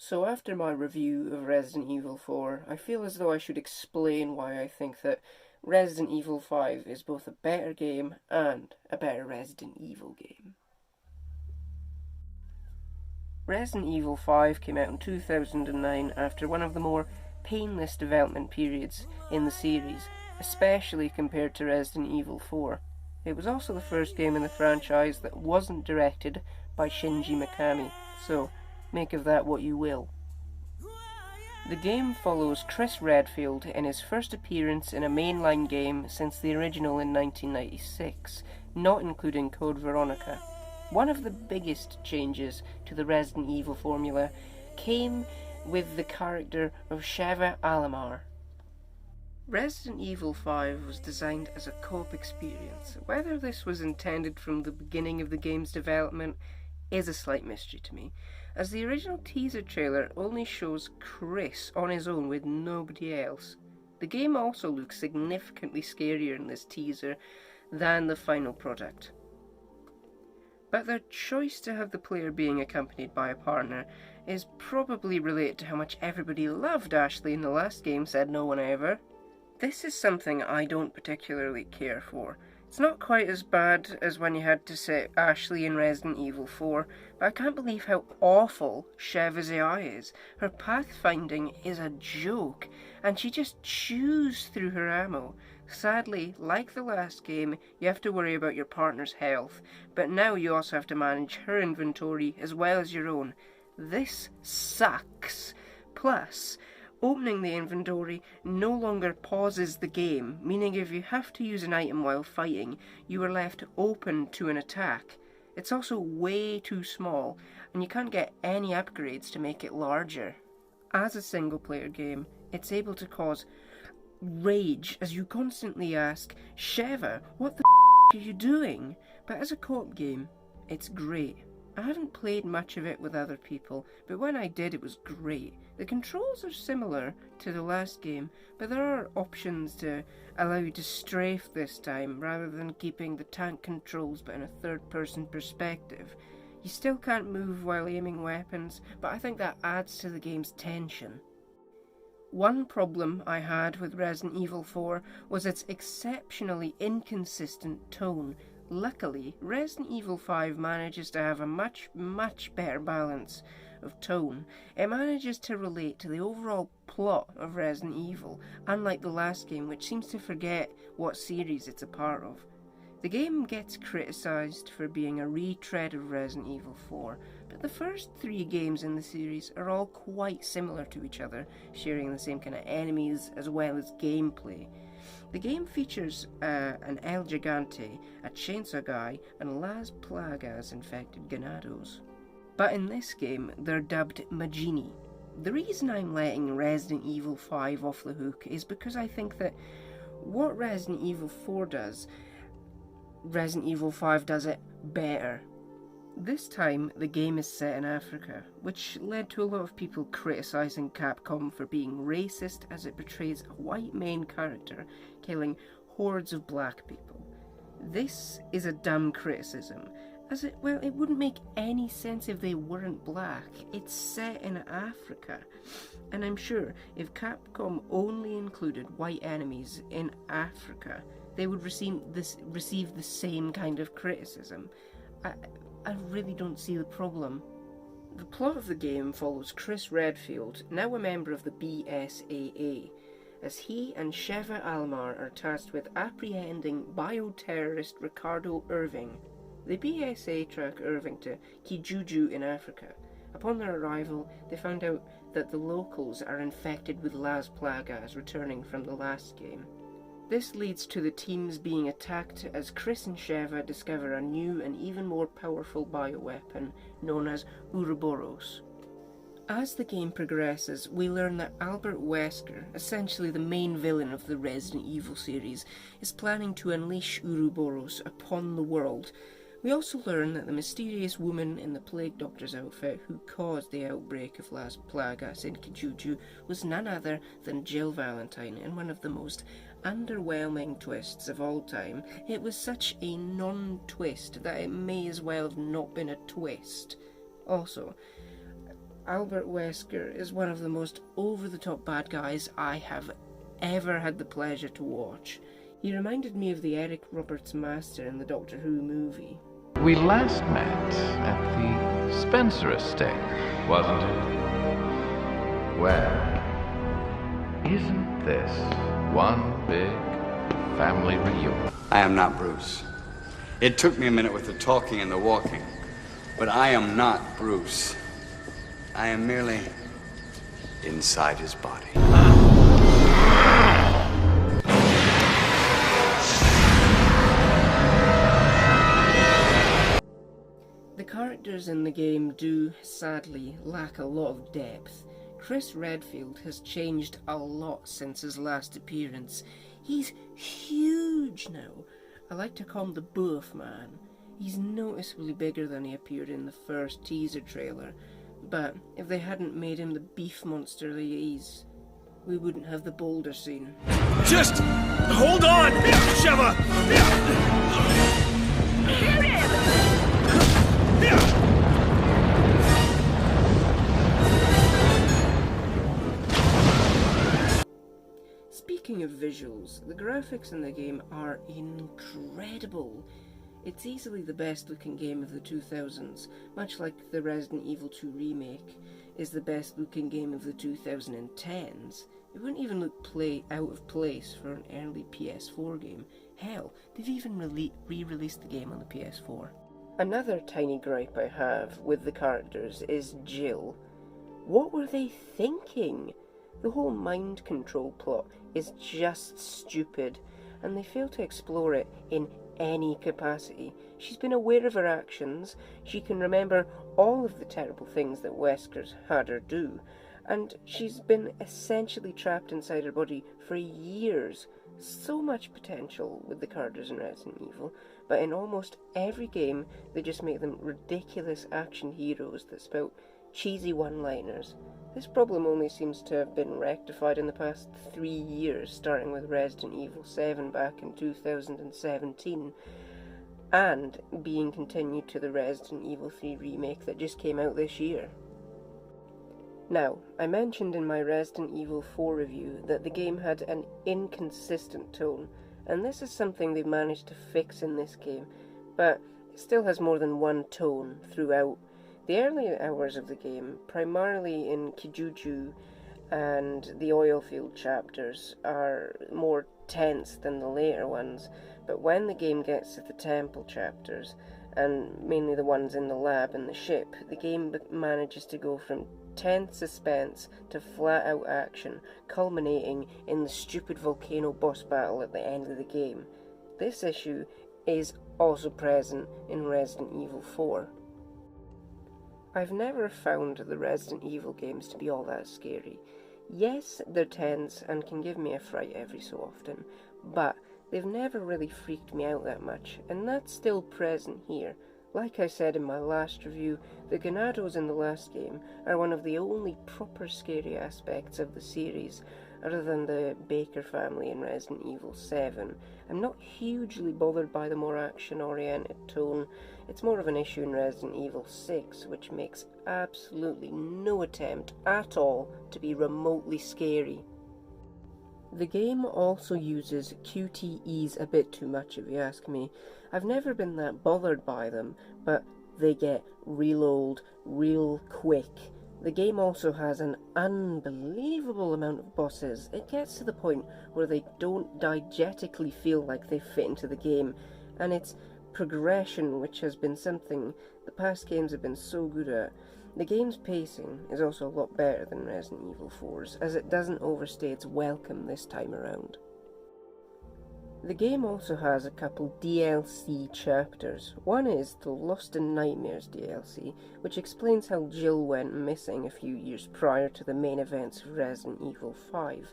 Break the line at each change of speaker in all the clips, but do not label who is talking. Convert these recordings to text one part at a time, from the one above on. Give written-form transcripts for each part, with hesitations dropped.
So after my review of Resident Evil 4, I feel as though I should explain why I think that Resident Evil 5 is both a better game and a better Resident Evil game. Resident Evil 5 came out in 2009 after one of the more painless development periods in the series, especially compared to Resident Evil 4. It was also the first game in the franchise that wasn't directed by Shinji Mikami, so make of that what you will. The game follows Chris Redfield in his first appearance in a mainline game since the original in 1996, not including Code Veronica. One of the biggest changes to the Resident Evil formula came with the character of Sheva Alomar. Resident Evil 5 was designed as a co-op experience. Whether this was intended from the beginning of the game's development is a slight mystery to me, as the original teaser trailer only shows Chris on his own with nobody else. The game also looks significantly scarier in this teaser than the final product. But their choice to have the player being accompanied by a partner is probably related to how much everybody loved Ashley in the last game, said no one ever. This is something I don't particularly care for. It's not quite as bad as when you had to set Ashley in Resident Evil 4, but I can't believe how awful Sheva's AI is. Her pathfinding is a joke, and she just chews through her ammo. Sadly, like the last game, you have to worry about your partner's health, but now you also have to manage her inventory as well as your own. This sucks. Plus, opening the inventory no longer pauses the game, meaning if you have to use an item while fighting, you are left open to an attack. It's also way too small, and you can't get any upgrades to make it larger. As a single-player game, it's able to cause rage as you constantly ask, Sheva, what the are you doing? But as a co-op game, it's great. I haven't played much of it with other people, but when I did it was great. The controls are similar to the last game, but there are options to allow you to strafe this time, rather than keeping the tank controls but in a third-person perspective. You still can't move while aiming weapons, but I think that adds to the game's tension. One problem I had with Resident Evil 4 was its exceptionally inconsistent tone. Luckily, Resident Evil 5 manages to have a much better balance of tone. It manages to relate to the overall plot of Resident Evil, unlike the last game, which seems to forget what series it's a part of. The game gets criticised for being a retread of Resident Evil 4, but the first 3 games in the series are all quite similar to each other, sharing the same kind of enemies as well as gameplay. The game features an El Gigante, a chainsaw guy, and Las Plagas infected ganados. But in this game, they're dubbed Magini. The reason I'm letting Resident Evil 5 off the hook is because I think that what Resident Evil 4 does, Resident Evil 5 does it better. This time, the game is set in Africa, which led to a lot of people criticising Capcom for being racist as it portrays a white main character killing hordes of black people. This is a dumb criticism, as it wouldn't make any sense if they weren't black. It's set in Africa, and I'm sure if Capcom only included white enemies in Africa, they would receive the same kind of criticism. I really don't see the problem. The plot of the game follows Chris Redfield, now a member of the BSAA, as he and Sheva Alomar are tasked with apprehending bioterrorist Ricardo Irving. The BSA track Irving to Kijuju in Africa. Upon their arrival, they found out that the locals are infected with Las Plagas returning from the last game. This leads to the teams being attacked as Chris and Sheva discover a new and even more powerful bioweapon known as Ouroboros. As the game progresses, we learn that Albert Wesker, essentially the main villain of the Resident Evil series, is planning to unleash Ouroboros upon the world. We also learn that the mysterious woman in the Plague Doctor's outfit who caused the outbreak of Las Plagas in Kijuju was none other than Jill Valentine in one of the most underwhelming twists of all time. It was such a non-twist that it may as well have not been a twist. Also, Albert Wesker is one of the most over-the-top bad guys I have ever had the pleasure to watch. He reminded me of the Eric Roberts Master in the Doctor Who movie.
We last met at the Spencer estate, wasn't it? Well, isn't this one big family reunion?
I am not Bruce. It took me a minute with the talking and the walking, but I am not Bruce. I am merely inside his body.
The characters in the game do, sadly, lack a lot of depth. Chris Redfield has changed a lot since his last appearance. He's huge now. I like to call him the Boeuf Man. He's noticeably bigger than he appeared in the first teaser trailer, but if they hadn't made him the beef monster that he is, we wouldn't have the boulder scene.
Just hold on, Sheva!
Speaking of visuals, the graphics in the game are incredible. It's easily the best looking game of the 2000s, much like the Resident Evil 2 remake is the best looking game of the 2010s. It wouldn't even look out of place for an early PS4 game. Hell, they've even re-released the game on the PS4. Another tiny gripe I have with the characters is Jill. What were they thinking? The whole mind control plot is just stupid, and they fail to explore it in any capacity. She's been aware of her actions, she can remember all of the terrible things that Wesker's had her do, and she's been essentially trapped inside her body for years. So much potential with the characters in Resident Evil, but in almost every game they just make them ridiculous action heroes that spout cheesy one-liners. This problem only seems to have been rectified in the past 3 years, starting with Resident Evil 7 back in 2017, and being continued to the Resident Evil 3 remake that just came out this year. Now, I mentioned in my Resident Evil 4 review that the game had an inconsistent tone, and this is something they've managed to fix in this game, but it still has more than one tone throughout. The early hours of the game, primarily in Kijuju and the oilfield chapters, are more tense than the later ones, but when the game gets to the temple chapters, and mainly the ones in the lab and the ship, the game manages to go from tense suspense to flat-out action, culminating in the stupid volcano boss battle at the end of the game. This issue is also present in Resident Evil 4. I've never found the Resident Evil games to be all that scary. Yes, they're tense and can give me a fright every so often, but they've never really freaked me out that much, and that's still present here. Like I said in my last review, the Ganados in the last game are one of the only proper scary aspects of the series, other than the Baker family in Resident Evil 7. I'm not hugely bothered by the more action-oriented tone. It's more of an issue in Resident Evil 6, which makes absolutely no attempt at all to be remotely scary. The game also uses QTEs a bit too much, if you ask me. I've never been that bothered by them, but they get real old real quick. The game also has an unbelievable amount of bosses. It gets to the point where they don't diegetically feel like they fit into the game, and it's progression which has been something the past games have been so good at. The game's pacing is also a lot better than Resident Evil 4's, as it doesn't overstay its welcome this time around. The game also has a couple DLC chapters. One is the Lost in Nightmares DLC, which explains how Jill went missing a few years prior to the main events of Resident Evil 5.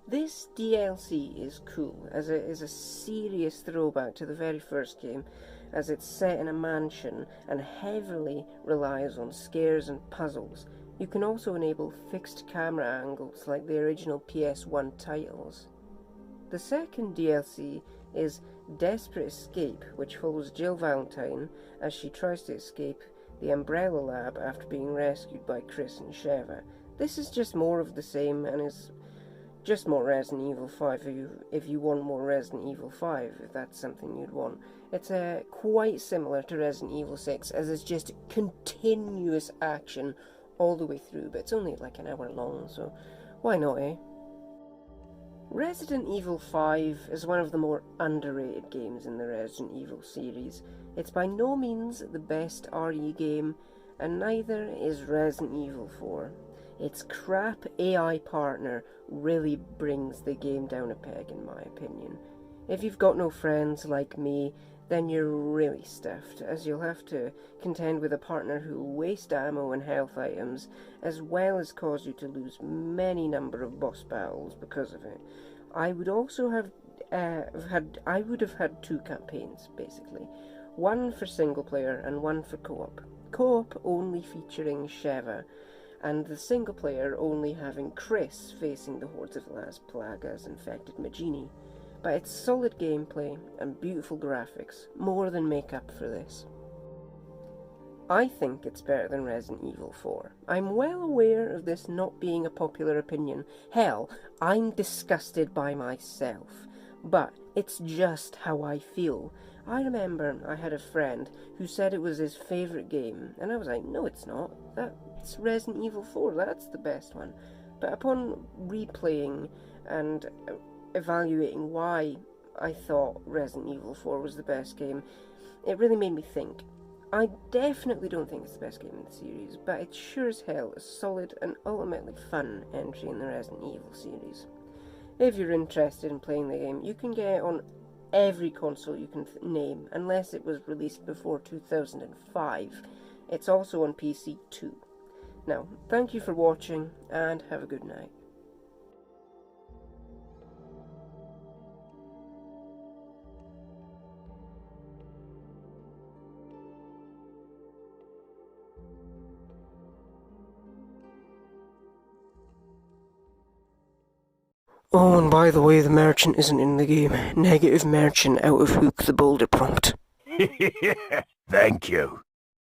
This DLC is cool, as it is a serious throwback to the very first game, as it's set in a mansion and heavily relies on scares and puzzles. You can also enable fixed camera angles like the original PS1 titles. The second DLC is Desperate Escape, which follows Jill Valentine as she tries to escape the Umbrella Lab after being rescued by Chris and Sheva. This is just more of the same and is just more Resident Evil 5 if you want more Resident Evil 5, if that's something you'd want. It's quite similar to Resident Evil 6, as it's just continuous action all the way through, but it's only like an hour long, so why not, eh? Resident Evil 5 is one of the more underrated games in the Resident Evil series. It's by no means the best RE game, and neither is Resident Evil 4. Its crap AI partner really brings the game down a peg, in my opinion. If you've got no friends like me, then you're really stuffed, as you'll have to contend with a partner who will waste ammo and health items, as well as cause you to lose many number of boss battles because of it. I would also have had 2 campaigns, basically. One for single player and one for co-op. Co-op only featuring Sheva, and the single player only having Chris facing the hordes of Las Plagas infected Magini. But it's solid gameplay and beautiful graphics more than make up for this. I think it's better than Resident Evil 4. I'm well aware of this not being a popular opinion. Hell, I'm disgusted by myself. But it's just how I feel. I remember I had a friend who said it was his favourite game, and I was like, no it's not. That's Resident Evil 4, that's the best one. But upon replaying and evaluating why I thought Resident Evil 4 was the best game, it really made me think. I definitely don't think it's the best game in the series, but it's sure as hell a solid and ultimately fun entry in the Resident Evil series. If you're interested in playing the game, you can get it on every console you can name, unless it was released before 2005. It's also on PC too. Now, thank you for watching, and have a good night. Oh, and by the way, the merchant isn't in the game. Negative merchant out of Hook the Boulder prompt.
Thank you.